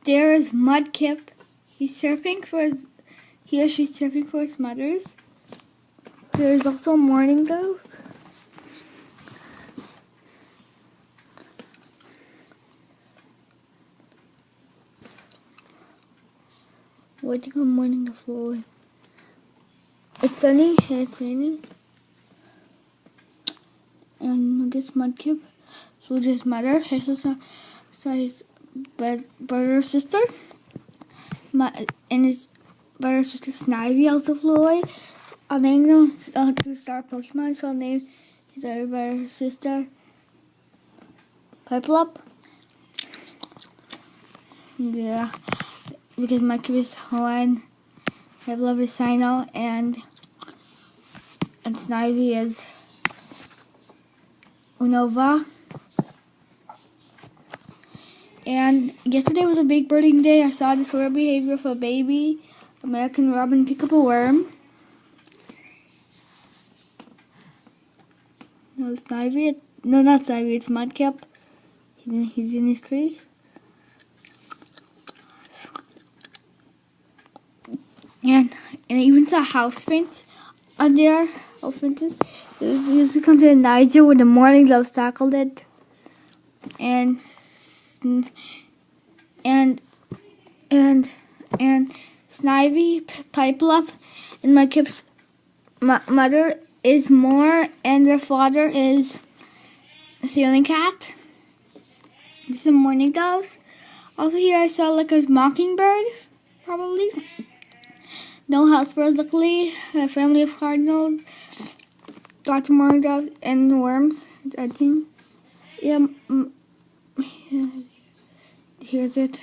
there is Mudkip. He's surfing for his, he or she's surfing for his mother's. There is also a morning dove. Waiting on morning dove flew away. It's sunny and it's raining. And this Mudkip flew to his mother. He also saw his brother or sister. And his brother or sister Snivy also flew away. I'll name them to star Pokemon, so I'll name his other brother or sister Piplup. Yeah, because Mudkip is Hoenn, Piplup is Sino, and Snivy is Unova. And yesterday was a big birding day. I saw this rare behavior of a baby American robin pick up a worm. No, it's Snivy. No, not Snivy. It's Mudkip. He's in his tree. And I even saw House Finch on there. House Finches. They used to come to Niger where the morning doves tackled it. And Snivy, Piplup, and Mudkip's mother is Moar, and their father is a Ceiling Cat. This is the morning doves. Also here I saw like a mockingbird, probably. No house birds, luckily. A family of cardinals, lots of morning doves, and worms, I think. Yeah, here's it.